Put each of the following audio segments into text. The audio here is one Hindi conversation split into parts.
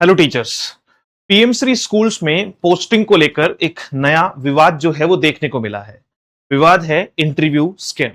Hello teachers. PM Shri schools में पोस्टिंग को लेकर एक नया विवाद जो है वो देखने को मिला है। विवाद है इंटरव्यू स्कैम,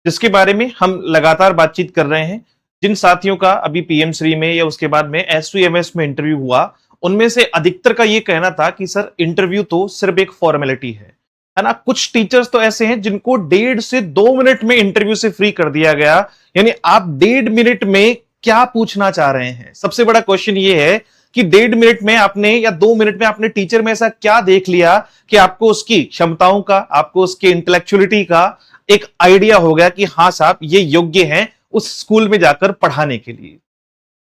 जिसके बारे में हम लगातार बातचीत कर रहे हैं। जिन साथियों का अभी पीएम श्री में या उसके बाद में एसवीएमएस में इंटरव्यू हुआ, उनमें से अधिकतर का ये कहना था कि सर इंटरव्यू तो सिर्फ एक फॉर्मेलिटी है ना। कुछ टीचर्स तो ऐसे हैं जिनको 1.5 से 2 मिनट में इंटरव्यू से फ्री कर दिया गया। यानी आप 1.5 मिनट में क्या पूछना चाह रहे हैं? सबसे बड़ा क्वेश्चन ये है कि 1.5 मिनट में आपने या 2 मिनट में आपने टीचर में ऐसा क्या देख लिया कि आपको उसकी क्षमताओं का, आपको उसके इंटेलेक्चुअलिटी का एक आइडिया हो गया कि हाँ साहब ये योग्य हैं उस स्कूल में जाकर पढ़ाने के लिए।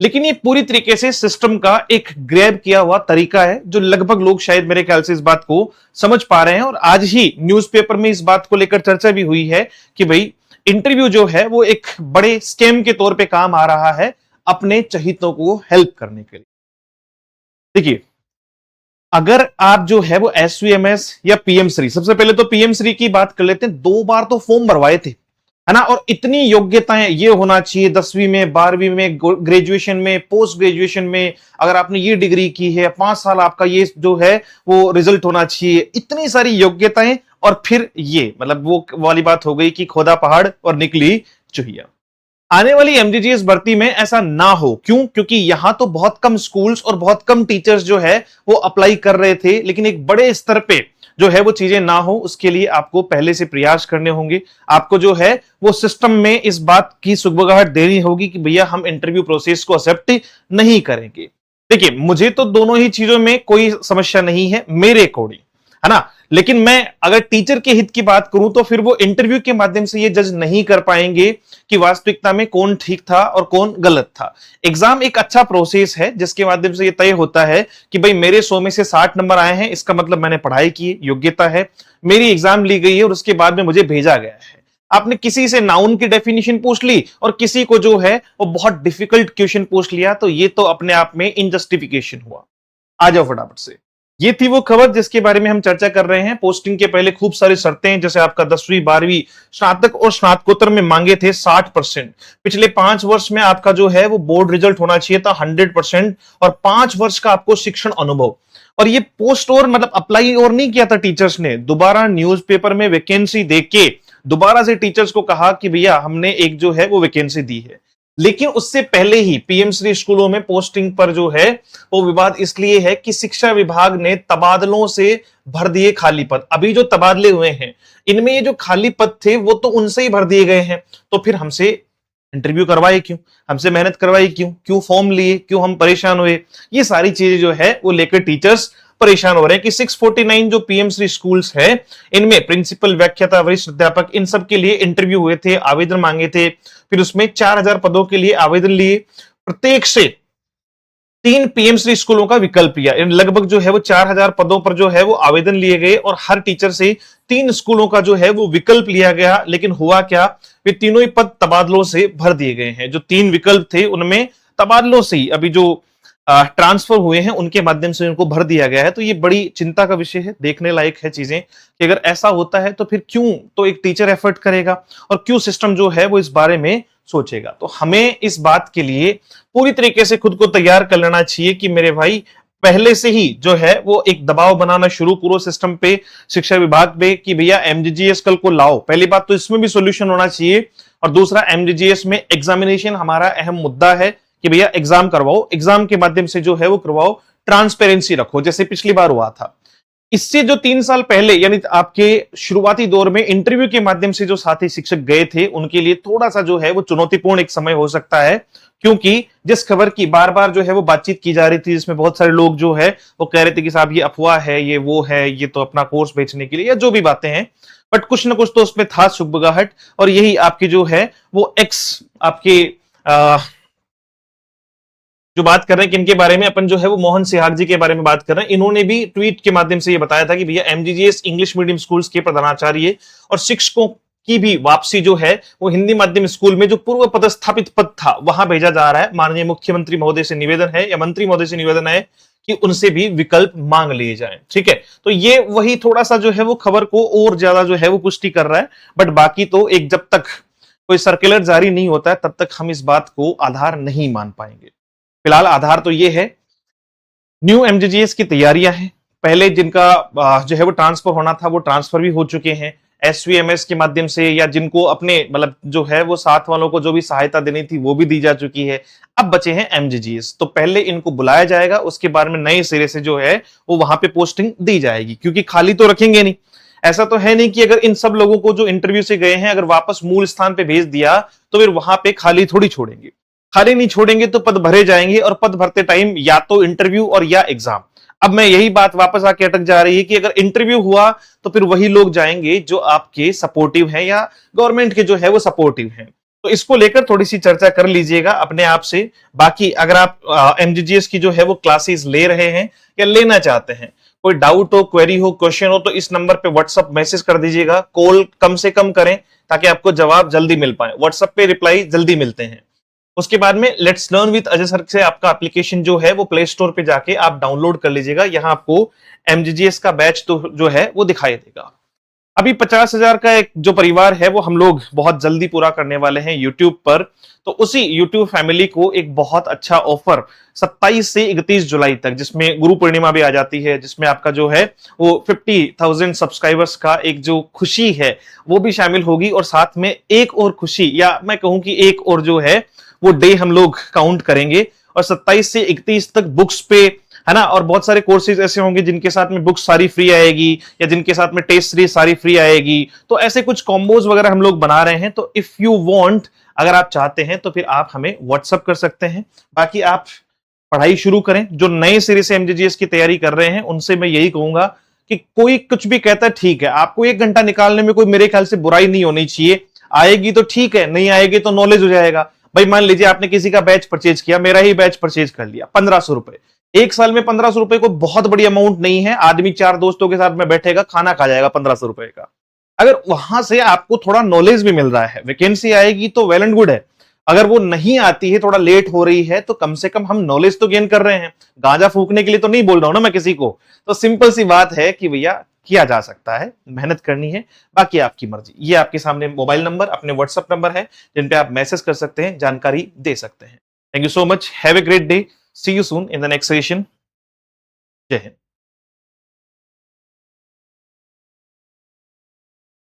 लेकिन ये पूरी तरीके से सिस्टम का एक ग्रैब किया हुआ तरीका है, जो लगभग लोग शायद मेरे ख्याल से इस बात को समझ पा रहे हैं। और आज ही न्यूज़पेपर में इस बात को लेकर चर्चा भी हुई है कि भाई इंटरव्यू जो है वो एक बड़े स्कैम के तौर पे काम आ रहा है अपने चहितों को हेल्प करने के लिए। देखिए, अगर आप जो है वो एसवीएमएस या पीएम श्री, सबसे पहले तो पीएम श्री की बात कर लेते हैं। 2 बार तो फॉर्म भरवाए थे, है ना। और इतनी योग्यताएं ये होना चाहिए 10वीं में, 12वीं में, ग्रेजुएशन में, पोस्ट ग्रेजुएशन में, अगर आपने ये डिग्री की है 5 साल आपका ये जो है वो रिजल्ट होना चाहिए। इतनी सारी योग्यताएं और फिर ये मतलब वो वाली बात हो गई कि खोदा पहाड़ और निकली चुहिया। आने वाली एमजीजीएस भर्ती में ऐसा ना हो। क्यों? क्योंकि यहां तो बहुत कम स्कूल्स और बहुत कम टीचर्स जो है वो अप्लाई कर रहे थे, लेकिन एक बड़े स्तर पे जो है वो चीजें ना हो उसके लिए आपको पहले से प्रयास करने होंगे। आपको जो है वो सिस्टम में इस बात की सुगबुगाहट देनी होगी कि भैया हम इंटरव्यू प्रोसेस को एक्सेप्ट नहीं करेंगे। देखिए, मुझे तो दोनों ही चीजों में कोई समस्या नहीं है मेरे अकॉर्डिंग, है ना। लेकिन मैं अगर टीचर के हित की बात करूं तो फिर वो इंटरव्यू के माध्यम से ये जज नहीं कर पाएंगे कि वास्तविकता में कौन ठीक था और कौन गलत था। एग्जाम एक अच्छा प्रोसेस है जिसके माध्यम से ये तय होता है कि भाई मेरे 100 में से 60 नंबर आए हैं, इसका मतलब मैंने पढ़ाई की, योग्यता है, मेरी एग्जाम ली गई है और उसके बाद में मुझे भेजा गया है। आपने किसी से नाउन की डेफिनेशन पूछ ली और किसी को जो है वो बहुत डिफिकल्ट क्वेश्चन पूछ लिया, तो ये तो अपने आप में इनजस्टिफिकेशन हुआ। आ जाओ फटाफट से। ये थी वो खबर जिसके बारे में हम चर्चा कर रहे हैं। पोस्टिंग के पहले खूब सारी शर्तें, जैसे आपका 10वीं 12वीं स्नातक और स्नातकोत्तर में मांगे थे 60%। पिछले 5 वर्ष में आपका जो है वो बोर्ड रिजल्ट होना चाहिए था 100% और 5 वर्ष का आपको शिक्षण अनुभव। और ये पोस्ट और मतलब अप्लाई और नहीं किया था टीचर्स ने, दोबारा न्यूज़पेपर में वैकेंसी देख के दोबारा से टीचर्स को कहा कि भैया हमने एक जो है वो वैकेंसी दी है। लेकिन उससे पहले ही पीएम श्री स्कूलों में पोस्टिंग पर जो है वो विवाद इसलिए है कि शिक्षा विभाग ने तबादलों से भर दिए खाली पद। अभी जो तबादले हुए हैं इनमें ये जो खाली पद थे वो तो उनसे ही भर दिए गए हैं, तो फिर हमसे इंटरव्यू करवाए क्यों, हमसे मेहनत करवाई क्यों, क्यों फॉर्म लिए, क्यों हम परेशान हुए? ये सारी चीजें जो है वो लेकर टीचर्स परेशान हो रहे हैं कि 649 जो पीएम श्री स्कूल्स है इनमें प्रिंसिपल, व्याख्याता, वरिष्ठ अध्यापक, इन सब के लिए इंटरव्यू हुए थे, आवेदन मांगे थे। फिर उसमें 4000 पदों के लिए आवेदन लिए, प्रत्येक से 3 पीएम श्री स्कूलों का विकल्प लिया। लगभग जो है वो 4000 पदों पर जो है वो आवेदन लिए गए और हर टीचर से 3 स्कूलों का जो है वो विकल्प लिया गया। लेकिन हुआ क्या, वे तीनों ही पद तबादलों से भर दिए गए हैं। जो 3 विकल्प थे उनमें तबादलों से ही अभी जो ट्रांसफर हुए हैं उनके माध्यम से उनको भर दिया गया है। तो ये बड़ी चिंता का विषय है, देखने लायक है चीजें कि अगर ऐसा होता है तो फिर क्यों तो एक टीचर एफर्ट करेगा और क्यों सिस्टम जो है वो इस बारे में सोचेगा। तो हमें इस बात के लिए पूरी तरीके से खुद को तैयार कर लेना चाहिए कि मेरे भाई पहले से ही जो है वो एक दबाव बनाना शुरू करो सिस्टम पे, शिक्षा विभाग पे कि भैया एमजीजीएस कल को लाओ। पहली बात तो इसमें भी सॉल्यूशन होना चाहिए और दूसरा एमजीजीएस में एग्जामिनेशन हमारा अहम मुद्दा है कि भैया एग्जाम करवाओ, एग्जाम के माध्यम से जो है वो करवाओ, ट्रांसपेरेंसी रखो जैसे पिछली बार हुआ था। इससे जो 3 साल पहले यानी आपके शुरुआती दौर में इंटरव्यू के माध्यम से जो साथी शिक्षक गए थे उनके लिए थोड़ा सा जो है वो चुनौतीपूर्ण एक समय हो सकता है, क्योंकि जिस खबर की बार बार जो है वो बातचीत की जा रही थी जिसमें बहुत सारे लोग जो है वो कह रहे थे कि साहब ये अफवाह है, ये वो है, ये तो अपना कोर्स बेचने के लिए या जो भी बातें हैं, बट कुछ ना कुछ तो उसमें था सुगबुगाहट। और यही आपकी जो है वो एक्स आपके जो बात कर रहे हैं कि इनके बारे में अपन जो है वो मोहन सिहाग जी के बारे में बात कर रहे हैं। इन्होंने भी ट्वीट के माध्यम से ये बताया था कि भैया एमजीजीएस इंग्लिश मीडियम स्कूल्स के प्रधानाचार्य और शिक्षकों की भी वापसी जो है वो हिंदी माध्यम स्कूल में जो पूर्व पदस्थापित पद था वहां भेजा जा रहा है। माननीय मुख्यमंत्री महोदय से निवेदन है या मंत्री महोदय से निवेदन है कि उनसे भी विकल्प मांग लिए जाएं। ठीक है, तो ये वही थोड़ा सा जो है वो खबर को और ज्यादा जो है वो पुष्टि कर रहा है। बट बाकी तो एक जब तक कोई सर्कुलर जारी नहीं होता है तब तक हम इस बात को आधार नहीं मान पाएंगे। फिलहाल आधार तो ये है न्यू एमजीजीएस की तैयारियां हैं। पहले जिनका जो है वो ट्रांसफर होना था वो ट्रांसफर भी हो चुके हैं एसवीएमएस के माध्यम से, या जिनको अपने मतलब जो है वो साथ वालों को जो भी सहायता देनी थी वो भी दी जा चुकी है। अब बचे हैं एमजीजीएस, तो पहले इनको बुलाया जाएगा, उसके बारे में नए सिरे से जो है वो वहां पे पोस्टिंग दी जाएगी, क्योंकि खाली तो रखेंगे नहीं। ऐसा तो है नहीं कि अगर इन सब लोगों को जो इंटरव्यू से गए हैं अगर वापस मूल स्थान पे भेज दिया तो फिर वहां पे खाली थोड़ी छोड़ेंगे। खाली नहीं छोड़ेंगे तो पद भरे जाएंगे, और पद भरते टाइम या तो इंटरव्यू और या एग्जाम। अब मैं यही बात वापस आके अटक जा रही है कि अगर इंटरव्यू हुआ तो फिर वही लोग जाएंगे जो आपके सपोर्टिव हैं या गवर्नमेंट के जो है वो सपोर्टिव हैं। तो इसको लेकर थोड़ी सी चर्चा कर लीजिएगा अपने आप से। बाकी अगर आप एमजीजीएस की जो है वो क्लासेस ले रहे हैं या लेना चाहते हैं, कोई डाउट हो, क्वेरी हो, क्वेश्चन हो, तो इस नंबर पे व्हाट्सएप मैसेज कर दीजिएगा। कॉल कम से कम करें ताकि आपको जवाब जल्दी मिल पाए, व्हाट्सएप पे रिप्लाई जल्दी मिलते हैं। उसके बाद में let's learn with Ajay sir से आपका एप्लीकेशन जो है वो प्ले स्टोर पे जाके आप डाउनलोड कर लीजिएगा। यहां आपको एमजीजीएस का बैच तो जो है वो दिखाई देगा। अभी 50,000 का एक जो परिवार है वो हम लोग बहुत जल्दी पूरा करने वाले हैं यूट्यूब पर। तो उसी यूट्यूब फैमिली को एक बहुत अच्छा ऑफर 27 से 31 जुलाई तक, जिसमें गुरु पूर्णिमा भी आ जाती है, जिसमें आपका जो है वो 50,000 सब्सक्राइबर्स का एक जो खुशी है वो भी शामिल होगी। और साथ में एक और खुशी, या मैं कहूं कि एक और जो है वो डे हम लोग काउंट करेंगे। और 27 से 31 तक बुक्स पे, है ना, और बहुत सारे कोर्सेज ऐसे होंगे जिनके साथ में बुक्स सारी फ्री आएगी, या जिनके साथ में टेस्ट सीरीज सारी फ्री आएगी। तो ऐसे कुछ कॉम्बोज वगैरह हम लोग बना रहे हैं। तो इफ यू वांट, अगर आप चाहते हैं तो फिर आप हमें व्हाट्सअप कर सकते हैं। बाकी आप पढ़ाई शुरू करें। जो नए सिरे से एमजीजीएस की तैयारी कर रहे हैं उनसे मैं यही कहूंगा कि कोई कुछ भी कहता है ठीक है, आपको 1 घंटा निकालने में कोई मेरे ख्याल से बुराई नहीं होनी चाहिए। आएगी तो ठीक है, नहीं आएगी तो नॉलेज हो जाएगा। भाई मान लीजिए आपने किसी का बैच परचेज किया, मेरा ही बैच परचेज कर लिया 1500 रुपए। एक साल में 1500 रुपए को बहुत बड़ी अमाउंट नहीं है। आदमी 4 दोस्तों के साथ में बैठेगा, खाना खा जाएगा 1500 रुपए का। अगर वहां से आपको थोड़ा नॉलेज भी मिल रहा है, वैकेंसी आएगी तो वेल एंड गुड है। अगर वो नहीं आती है, थोड़ा लेट हो रही है, तो कम से कम हम नॉलेज तो गेन कर रहे हैं। गांजा फूकने के लिए तो नहीं बोल रहा हूं ना मैं किसी को। तो सिंपल सी बात है कि भैया किया जा सकता है, मेहनत करनी है, बाकी आपकी मर्जी। ये आपके सामने मोबाइल नंबर, अपने व्हाट्सएप नंबर है जिन पे आप मैसेज कर सकते हैं, जानकारी दे सकते हैं। Thank you so much, have a great day, see you soon in the next session. जय हिंद।